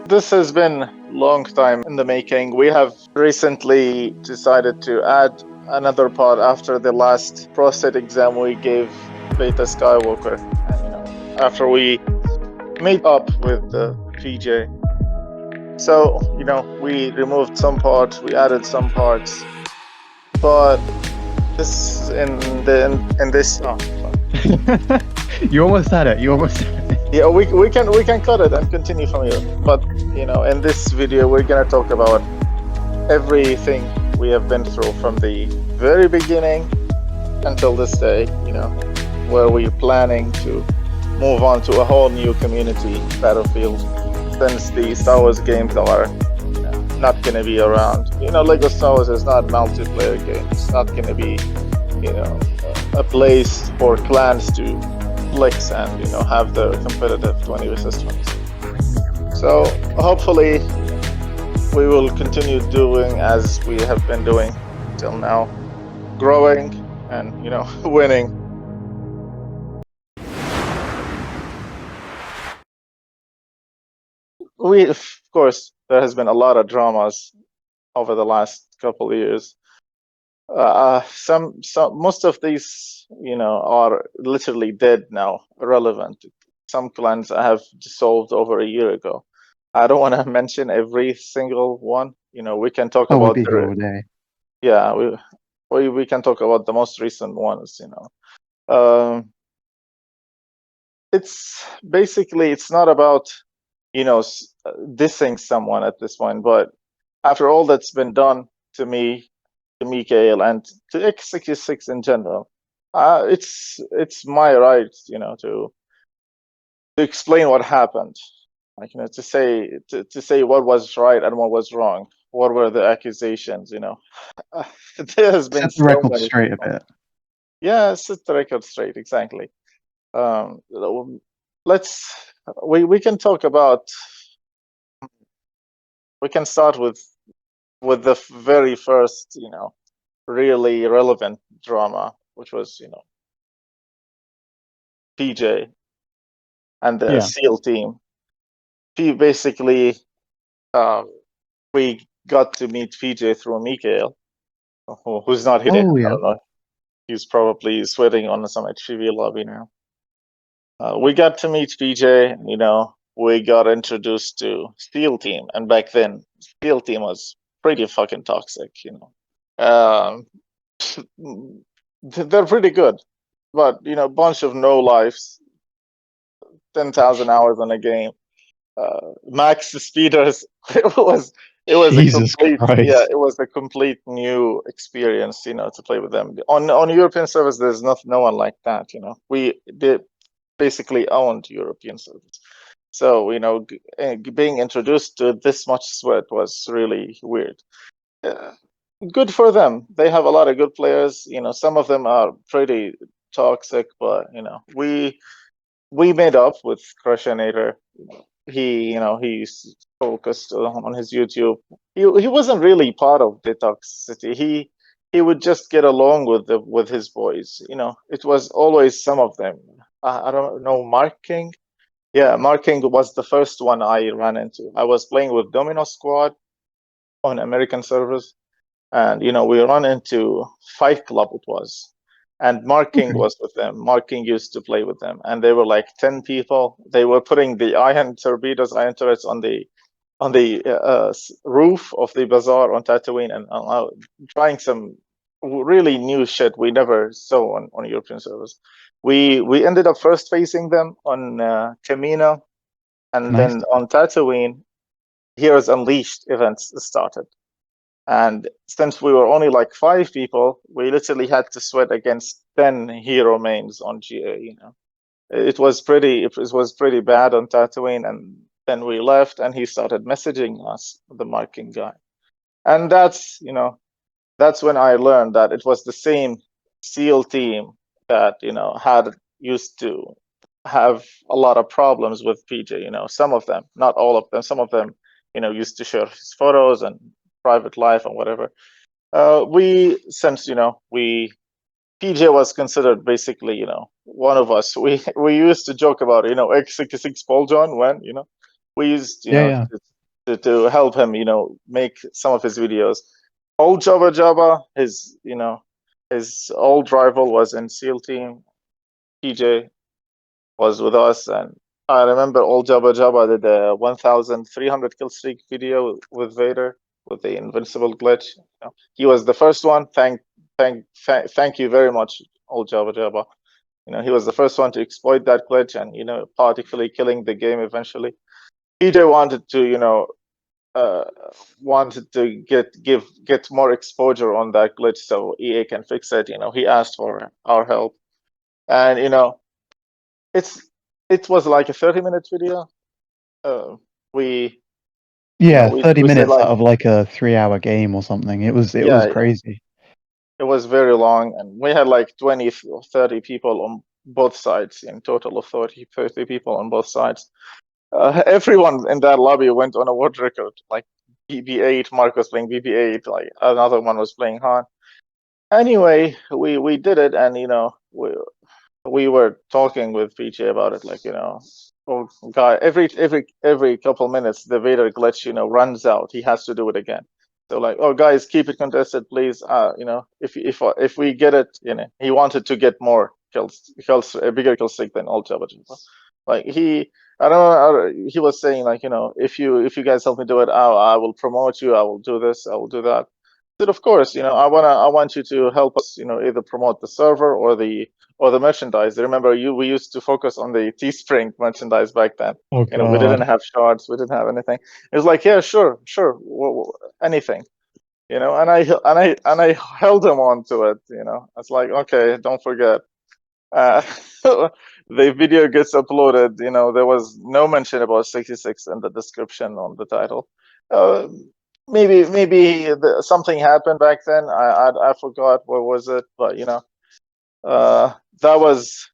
This has been a long time in the making. We have recently decided to add another pod after the last prostate exam we gave BetaSkywalker. And, after we made up with the PJ. So, we removed some parts, we added some parts. But this in this You almost had it. You almost had it. yeah, we can cut it and continue from here. But in this video we're gonna talk about everything we have been through from the very beginning until this day, where we're planning to move on to a whole new community Battlefield, since the Star Wars games are not gonna be around. Lego Star Wars is not a multiplayer game. It's not gonna be, a place for clans to flex and have the competitive 20 versus 20. So hopefully we will continue doing as we have been doing till now, growing and winning. Of course, there has been a lot of dramas over the last couple of years. Most of these are literally dead now, irrelevant. Some clans have dissolved over a year ago. I don't want to mention every single one. We can talk about we'll be here all day. Yeah, we can talk about the most recent ones. It's basically, it's not about dissing someone at this point, but after all that's been done to me, to Mikhail, and to X66 in general, it's my right, to explain what happened, like to say what was right and what was wrong, what were the accusations. There has been Set the record straight a bit. Yeah, set the record straight, exactly. We can talk about. We can start with the very first, really relevant drama, which was, PJ and the SEAL team. Basically, we got to meet PJ through Mikhail, who's not here. Oh, yeah. I don't know. He's probably sweating on some HPV lobby now. We got to meet PJ, we got introduced to SEAL team, and back then SEAL team was pretty fucking toxic. They're pretty good, but bunch of no lives, 10,000 hours on a game, max speeders. It was Jesus Christ. it was a complete new experience, to play with them on European servers. There's no one like that. We did basically owned European servers. So, being introduced to this much sweat was really weird. Good for them. They have a lot of good players. Some of them are pretty toxic, but we made up with Crushinator. He's focused on his YouTube. He wasn't really part of the toxicity. He would just get along with his boys. It was always some of them. I don't know, Mark King. Yeah, Mark King was the first one I ran into. I was playing with Domino Squad on American servers, and we run into Fight Club. It was, and Mark King was with them. Mark King used to play with them, and they were like 10 people. They were putting the iron torpedoes, iron turrets on the roof of the bazaar on Tatooine, and trying some really new shit we never saw on European servers. We ended up first facing them on Kamino, and then on Tatooine, Heroes Unleashed events started. And since we were only like 5 people, we literally had to sweat against 10 hero mains on GA. It was pretty bad on Tatooine, and then we left, and he started messaging us, the marking guy, and that's when I learned that it was the same SEAL team that had used to have a lot of problems with PJ. Some of them, not all of them, some of them used to share his photos and private life and whatever. PJ was considered basically one of us. We used to joke about X66 Paul John when we used to help him, make some of his videos. Old Jabba Jabba, his old rival was in SEAL team. PJ was with us, and I remember old Jabba Jabba did a 1,300 kill streak video with Vader with the invincible glitch. He was the first one. Thank you very much, old Jabba Jabba. He was the first one to exploit that glitch, and particularly killing the game eventually. PJ wanted to, uh, wanted to get more exposure on that glitch so EA can fix it. He asked for our help, and it's it was like a 30-minute video. We Yeah, we 30 we said minutes like, out of like a 3-hour game or something. It was yeah, crazy. it was very long, and we had like 20 or 30 people on both sides, in total of 30 people on both sides. Everyone in that lobby went on a world record, like BB-8. Mark was playing BB-8, like another one was playing Han. Anyway, we did it, and we were talking with PJ about it, like, oh god, every couple minutes the Vader glitch, runs out. He has to do it again. So like, oh guys, keep it contested, please. If we get it, he wanted to get more kills, a bigger kill streak than Old Jabba Jabba. Like I don't know. He was saying like, if you guys help me do it, I will promote you. I will do this. I will do that. But of course, I want you to help us, either promote the server or the merchandise. Remember, we used to focus on the Teespring merchandise back then. Oh We didn't God. have shards, we didn't have anything. It was like, yeah, sure, anything. And I held him on to it. It's like, okay, don't forget. Uh, the video gets uploaded. There was no mention about 66 in the description on the title. Uh, maybe something happened back then. I forgot what was it, but that was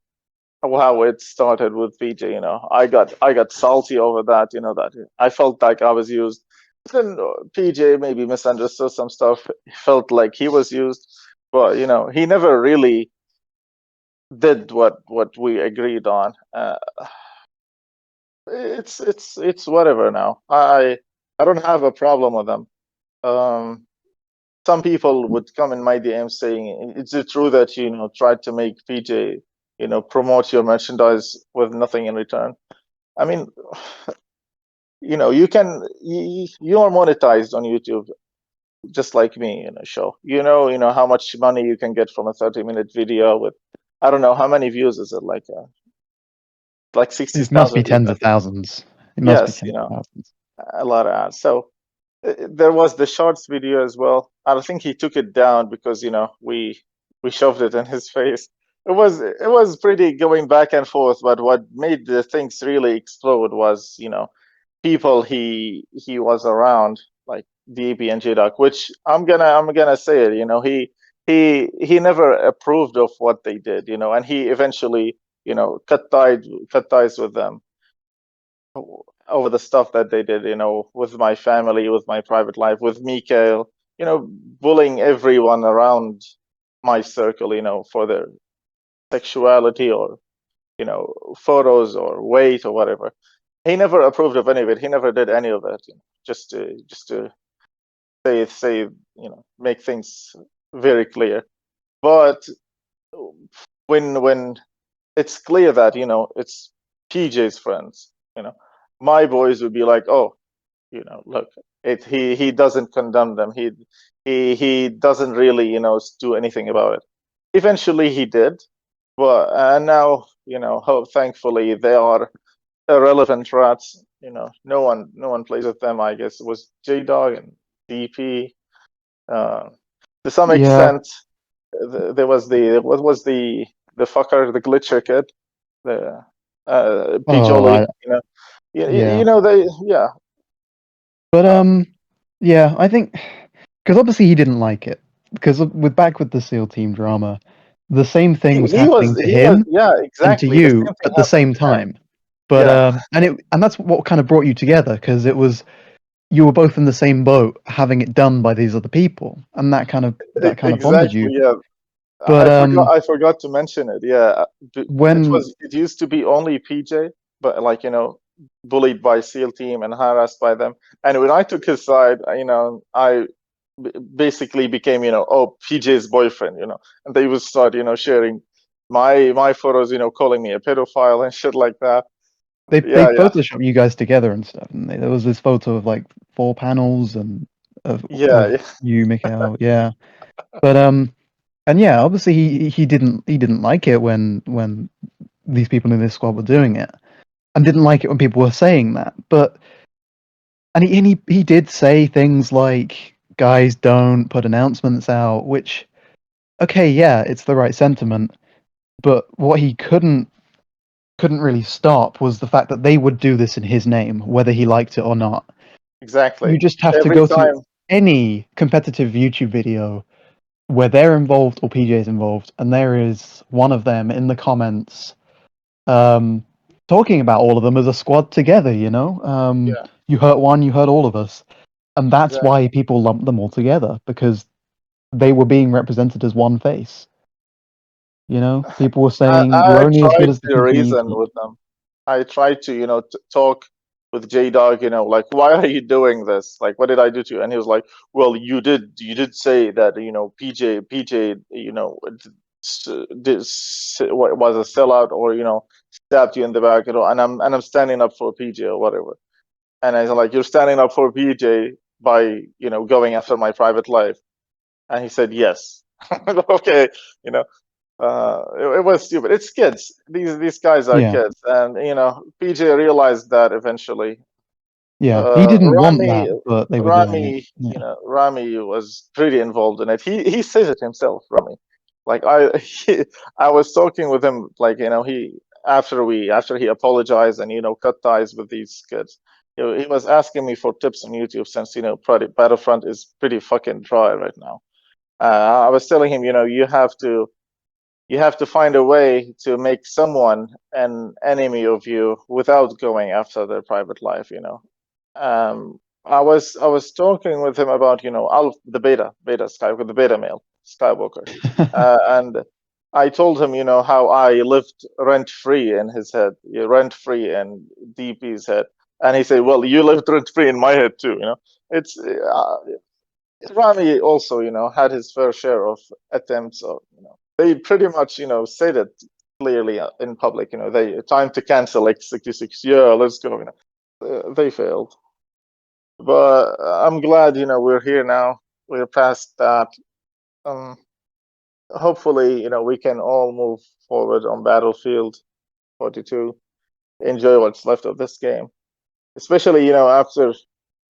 how it started with PJ. I got salty over that. That I felt like I was used. Then PJ maybe misunderstood some stuff. He felt like he was used, but he never really did what we agreed on. It's whatever now. I don't have a problem with them. Um, some people would come in my DM saying, "Is it true that you tried to make PJ promote your merchandise with nothing in return?" I mean, you are monetized on YouTube just like me in a show. You know how much money you can get from a 30-minute video with, I don't know how many views is it, like It must 60,000 be views, tens I of think. thousands. It must be Yes, tens of thousands. a lot of ads. So there was the shorts video as well. I think he took it down because we shoved it in his face. It was pretty going back and forth, but what made the things really explode was people he was around, like DB and JDoc, which I'm gonna say it. He never approved of what they did, and he eventually cut ties with them over the stuff that they did, with my family, with my private life, with Mikael, bullying everyone around my circle, for their sexuality or, photos or weight or whatever. He never approved of any of it. He never did any of it, just to say, make things very clear. But when it's clear that, it's PJ's friends, my boys would be like, oh, look, he doesn't condemn them. He doesn't really, do anything about it. Eventually he did, but now, thankfully they are irrelevant rats. No one plays with them. I guess it was J Dog and DP. Uh, to some Yeah. extent, there was what was the fucker, the glitcher kid, the Oh, Pijoli. yeah. They, yeah. But Uh, yeah, I think because obviously he didn't like it because with the SEAL team drama, the same thing was he happening was to he was him yeah, and to exactly. The you same thing at the happened same to him. time. But Yeah, and that's what kind of brought you together because it was you were both in the same boat having it done by these other people, and that kind of bonded you. exactly. Yeah, But I forgot to mention it. Yeah, it when used to be only PJ, but like bullied by SEAL team and harassed by them. And when I took his side, I basically became, oh, PJ's boyfriend, and they would start, sharing my photos, calling me a pedophile and shit like that. They Yeah, yeah, photoshopped you guys together and stuff, and there was this photo of like 4 panels and yeah, of yeah. you, Mikhail. Yeah, but and yeah, obviously he didn't like it when these people in this squad were doing it, and didn't like it when people were saying that. But he did say things like, "Guys, don't put announcements out," which, okay, yeah, it's the right sentiment. But what he couldn't really stop was the fact that they would do this in his name, whether he liked it or not. Exactly. You just have to Every go to time. any competitive YouTube video where they're involved or PJ's involved, and there is one of them in the comments um, talking about all of them as a squad together. Yeah, You hurt one, you hurt all of us, and that's exactly. why people lump them all together, because they were being represented as one face. People were saying you're I only as good tried as the to company you reason keep. with them. I tried to, talk with J Dog, like, why are you doing this? Like, what did I do to you? And he was like, well, you did say that, PJ, was a sellout, or, stabbed you in the back, and I'm standing up for PJ or whatever. And I was like, you're standing up for PJ by, going after my private life. And he said, yes. Okay, you know, it was stupid. It's kids. These guys are Yeah, kids, and PJ realized that eventually. yeah. He Uh, didn't want Rami, that, but they were doing it. Rami, Yeah. Rami was pretty involved in it. He says it himself, Rami. Like I was talking with him, like he after he apologized and cut ties with these kids. He was asking me for tips on YouTube since Battlefront is pretty fucking dry right now. I was telling him, you have to find a way to make someone an enemy of you without going after their private life. I was talking with him about Alf, the beta Skywalker, the beta male Skywalker, and I told him how I lived rent free in his head, rent free in DP's head, and he said, well, you lived rent free in my head too. It's Rami also had his fair share of attempts of they pretty much said it clearly in public. They time to cancel X66. Yeah, let's go. They failed, but I'm glad we're here now. We're past that. Um, Hopefully we can all move forward on Battlefield 42. Enjoy what's left of this game, especially after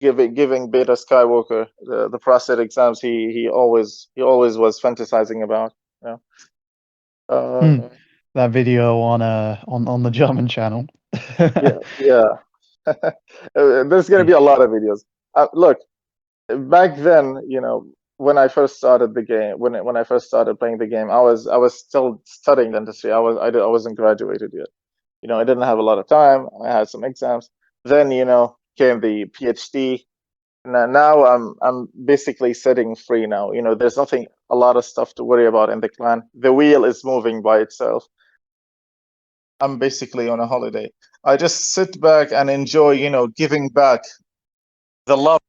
giving Beta Skywalker the prostate exams he always was fantasizing about. You know? Hmm. Uh, That video on the German channel. yeah, yeah. There's gonna be a lot of videos. Look, back then, when I first started the game, when I first started playing the game, I was still studying dentistry. I wasn't graduated yet. I didn't have a lot of time. I had some exams. Then came the PhD. Now I'm basically sitting free now. There's nothing, a lot of stuff to worry about in the clan. The wheel is moving by itself. I'm basically on a holiday. I just sit back and enjoy, giving back the love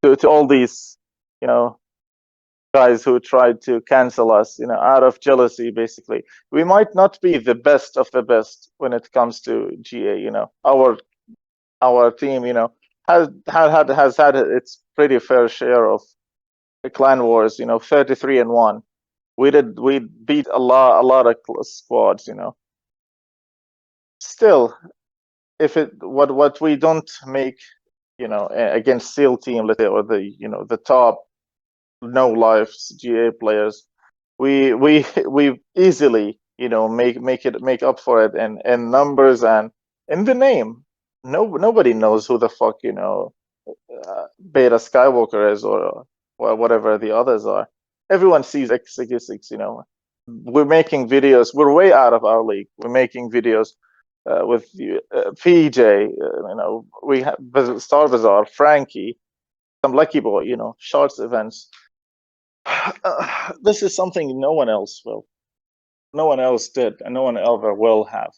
to all these, you know, guys who tried to cancel us, out of jealousy, basically. We might not be the best of the best when it comes to GA, our team, has had its pretty fair share of clan wars, 33-1. We beat a lot of squads. Still, if it what we don't make, against SEAL team, let's say, or the top no lives GA players, we easily make up for it in numbers and in the name. Nobody knows who the fuck Beta Skywalker is, or whatever the others are. Everyone sees X66. We're making videos. We're way out of our league. We're making videos with PJ. We have Star Bazaar, Frankie, some Lucky Boy. Shorts events. This is something no one else will. No one else did, and no one ever will have.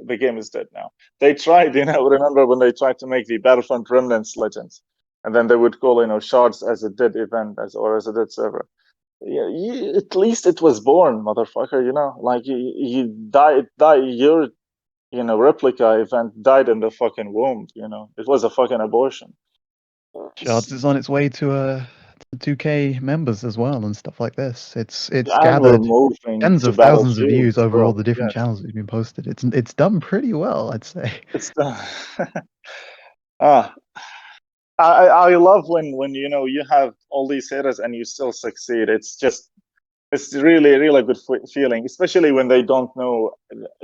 The game is dead now. They tried, remember when they tried to make the Battlefront Remnants Legends, and then they would call, shards as a dead event, or as a dead server. Yeah, at least it was born, motherfucker. Like you your replica event died in the fucking womb. It was a fucking abortion. Shards is on its way to 2K members as well and stuff like this. It's And we're gathered moving tens to of thousands of Battlefield views as over all well. the different Yes, channels that have been posted. It's done pretty well, I'd say. it's done. ah, I love when you have all these hitters and you still succeed. It's really good feeling, especially when they don't know,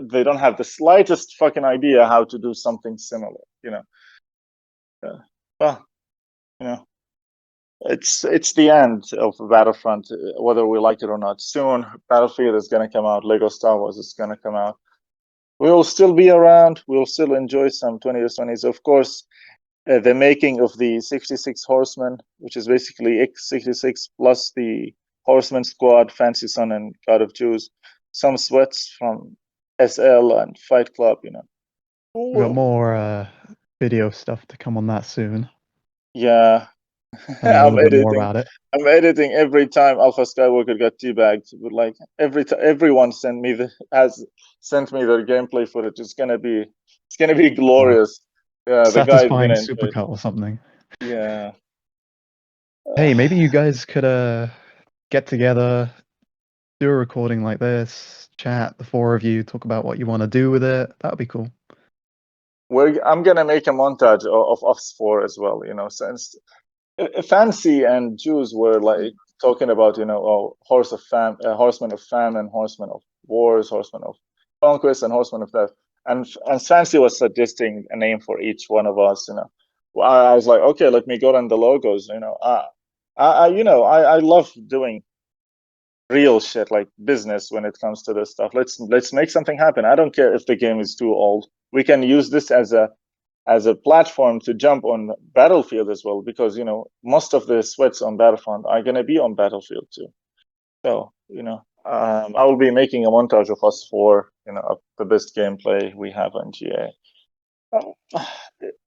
they don't have the slightest fucking idea how to do something similar. Well, you know, it's the end of Battlefront, whether we like it or not. Soon, Battlefield is gonna come out. Lego Star Wars is gonna come out. We'll still be around. We'll still enjoy some 20th 20s. Of course, the making of the 66 Horsemen, which is basically X66 plus the Horseman Squad, Fancy Sun, and God of Jews. Some sweats from SL and Fight Club. We've got Ooh, more video stuff to come on that soon. yeah, I know a I'm little bit more editing. about it. I'm editing every time Alpha Skywalker got teabagged. But like everyone has sent me their gameplay footage. It's gonna be Wow. glorious. Yeah, the guy's Satisfying gonna enjoy it. supercut or something. Yeah. Hey, maybe you guys could get together, do a recording like this, chat, the four of you, talk about what you want to do with it. That would be cool. I'm gonna make a montage of us four as well. Since Fancy and Jews were like talking about, horsemen of famine, horsemen of wars, horsemen of conquest, and horsemen of death. And Fancy was suggesting a name for each one of us. Well, I was like, okay, let me go on the logos. I love doing real shit like business when it comes to this stuff. Let's make something happen. I don't care if the game is too old. We can use this as a platform to jump on Battlefield as well, because most of the sweats on Battlefront are gonna be on Battlefield too. So I will be making a montage of us four, of the best gameplay we have on GA.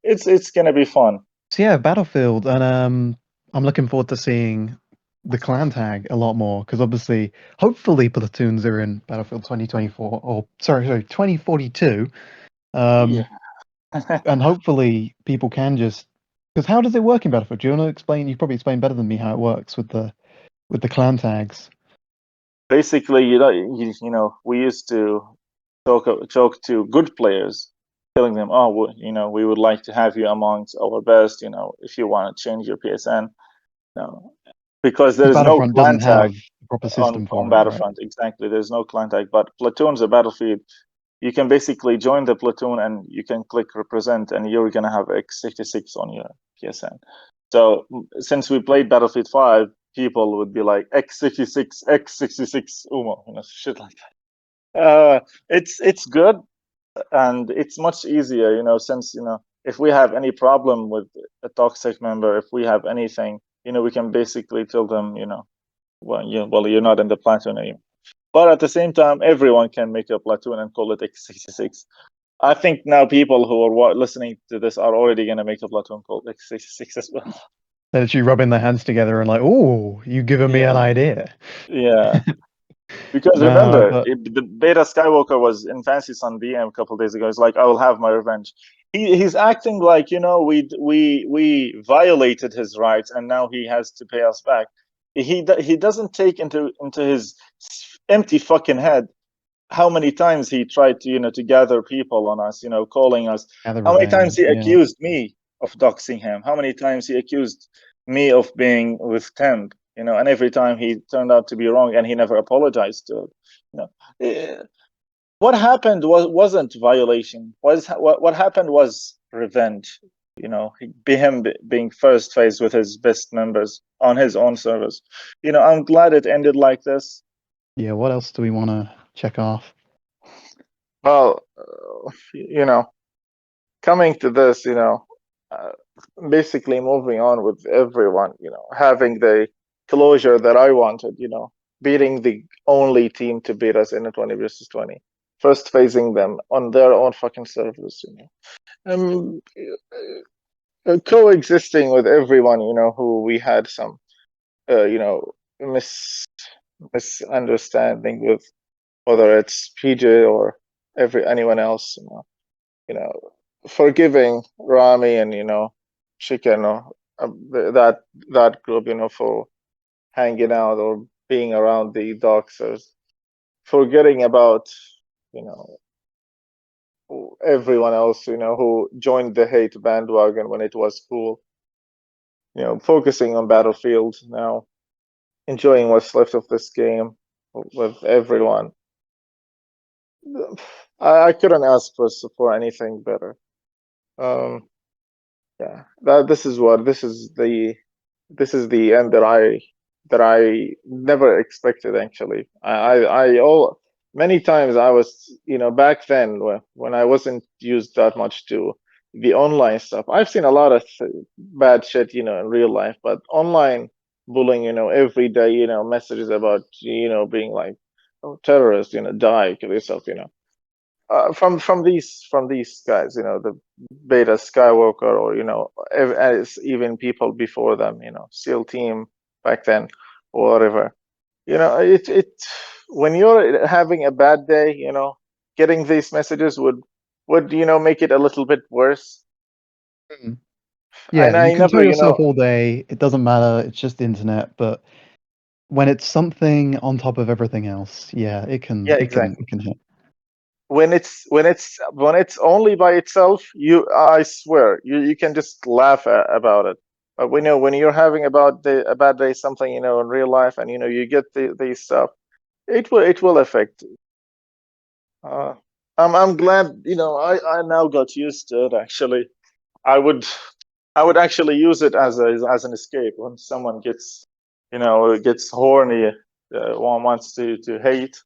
It's gonna be fun. So yeah, Battlefield, and I'm looking forward to seeing the clan tag a lot more because obviously, hopefully, platoons are in Battlefield 2024 or sorry, 2042. Yeah. And hopefully people can just because how does it work in Battlefield? Do you want to explain? You probably explain better than me how it works with the clan tags. Basically, we used to talk to good players, telling them, oh, we would like to have you amongst our best. If you want to change your PSN, no, because there Because is no Battlefront doesn't clan have tag a proper on system on for it, right? Battlefront. Exactly, there's no clan tag, but platoons or Battlefield, you can basically join the platoon and you can click represent, and you're gonna have X66 on your PSN. So since we played Battlefield 5, people would be like X66, X66 Umo, shit like that. It's good, and it's much easier, since if we have any problem with a toxic member, if we have anything, we can basically tell them, well, you're not in the platoon anymore. But at the same time, everyone can make a platoon and call it X66. I think now people who are listening to this are already going to make a platoon called X66 as well. They're actually rubbing their hands together and like, oh, you giving me an Yeah, idea. yeah. Because No, remember, but the Beta Skywalker was in Fancy Sun DM a couple days ago. He's like, "I will have my revenge." He's acting like we violated his rights, and now he has to pay us back. He doesn't take into his empty fucking head how many times he tried to to gather people on us, calling us. gather How many times revenge. he Yeah. accused me of doxing him? How many times he accused me of being with Temp? And every time he turned out to be wrong, and he never apologized to it. Eh, what happened wasn't violation. What happened was revenge. Him being first faced with his best members on his own servers. I'm glad it ended like this. Yeah, what else do we want to check off? Well, coming to this, uh, basically moving on with everyone, having the closure that I wanted, beating the only team to beat us in a 20 versus 20, first facing them on their own fucking servers, coexisting with everyone, who we had some, misunderstanding with, whether it's PJ or anyone else, forgiving Rami and Chicken, or that group, for hanging out or being around the Doxers, forgetting about you know everyone else, who joined the hate bandwagon when it was cool. Focusing on Battlefield now, enjoying what's left of this game with everyone. I couldn't ask for anything better. Yeah, this is the end that I never expected. Actually, many times I was, back then when I wasn't used that much to the online stuff. I've seen a lot of bad shit, in real life, but online bullying, every day, messages about, being like, oh, terrorist, die, kill yourself, from these guys, the BetaSkywalker, or as even people before them, SEAL team back then, or whatever. It when you're having a bad day, getting these messages would make it a little bit worse. Mm. And Yeah, you I can never, tell yourself all day, it doesn't matter, it's just the internet, but when it's something on top of everything else, yeah, it yeah, can it can exactly. it can hit. When it's only by itself, I swear you can just laugh about it. But we know when you're having a bad day, something, in real life, and you get these stuff, it will affect. Uh, I'm glad, I now got used to it. Actually, I would I would actually use it as an escape when someone gets horny, one wants to hate.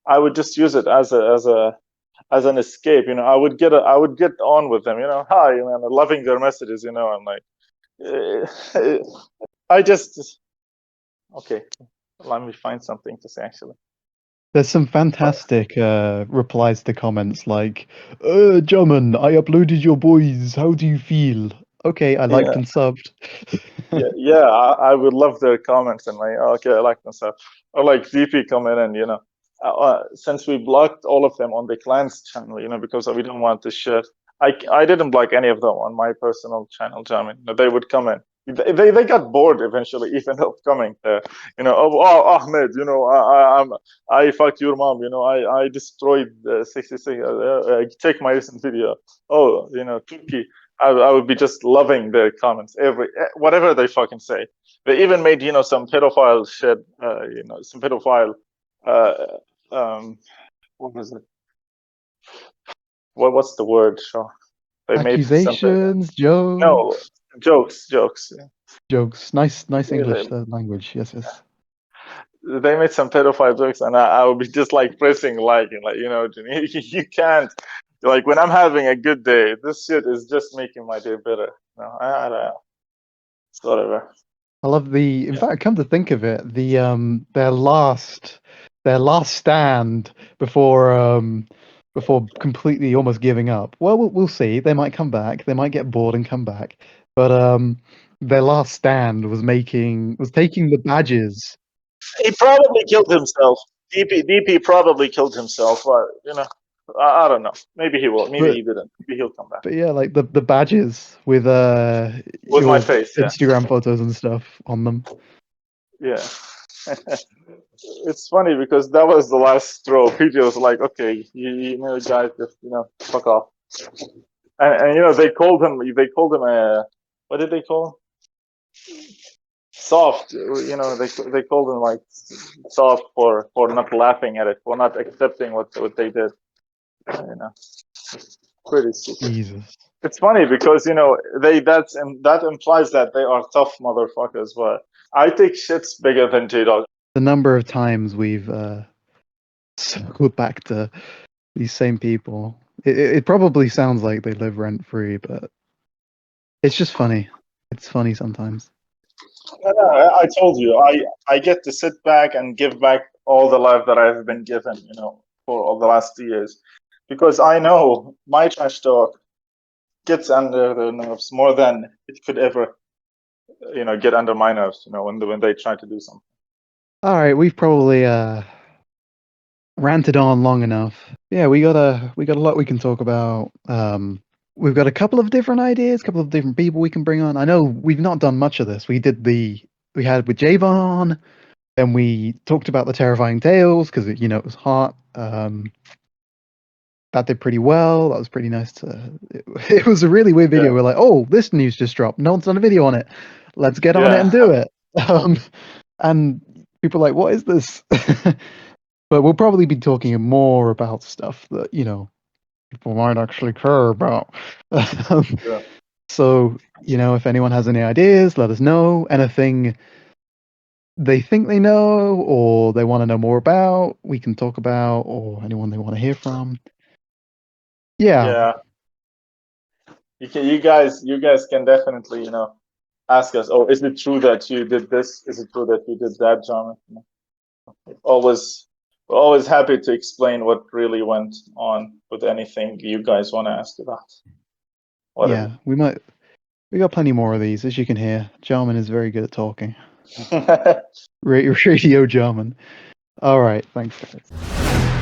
I would just use it as an escape. I would get on with them. Hi, man, loving their messages. I'm like, eh, I just okay. Let me find something to say. Actually, There's some but fantastic replies to comments like, German, I uploaded your boys. How do you feel? Okay, I liked yeah, and subbed. yeah. I would love their comments and like, oh, okay, I like myself. Or like DP come in and since we blocked all of them on the clans channel, because we don't want this shit. I didn't block any of them on my personal channel, Jamin. They would come in. They got bored eventually, even of coming there. Oh, Ahmed, I fucked your mom. I destroyed 66. Check my recent video. Oh, Turkey. I would be just loving their comments, whatever they fucking say. They even made some pedophile shit, some pedophile, uh, um, what was it? What's the word? Sure. They made something. Accusations, jokes, No, jokes. jokes. Nice Yeah, English language. Yes, yes. they made some pedophile jokes, and I would be just like pressing like, and like, you can't, like, when I'm having a good day, this shit is just making my day better. No, I don't know. It's whatever. I love the. In Yeah. fact, come to think of it, their last stand before completely almost giving up. Well, we'll see. They might come back. They might get bored and come back. But their last stand was taking the badges. He probably killed himself. DP probably killed himself, but I don't know. Maybe he will. Maybe But he didn't. Maybe he'll come back but yeah, like the badges with with my your face. Yeah, Instagram photos and stuff on them. yeah. It's funny because that was the last straw. PJ was like, "Okay, guys, just fuck off." And they called him. They called him a, what did they call him? Soft. They called him like soft for not laughing at it, for not accepting what they did. You know, it's pretty stupid. Jesus. It's funny because that implies that they are tough motherfuckers, but I take shits bigger than J Dog. The number of times we've circled back to these same people. It probably sounds like they live rent free, but it's just funny. It's funny sometimes. I told you, I get to sit back and give back all the love that I've been given, for all the last 2 years, because I know my trash talk gets under their nerves more than it could ever, get under my nerves, when they try to do something. All right, we've probably ranted on long enough. Yeah, we got a lot we can talk about. We've got a couple of different ideas, a couple of different people we can bring on. I know we've not done much of this. We had with Javon on, then we talked about the terrifying tales because it was hot. That did pretty well. That was pretty nice to. It was a really weird video. Yeah, We're like, oh, this news just dropped. No one's done a video on it. Let's get on it and yeah, do it. And people are like, what is this? But we'll probably be talking more about stuff that people might actually care about. Um, yeah, so if anyone has any ideas, let us know. Anything they think they know or they want to know more about, we can talk about, or anyone they want to hear from. Yeah, yeah. You guys can definitely, ask us. Oh, is it true that you did this? Is it true that you did that, John? Always, we're always happy to explain what really went on with anything you guys want to ask about. Whatever. yeah, we got plenty more of these, as you can hear. Jarman is very good at talking. Radio Jarman. All right, thanks guys.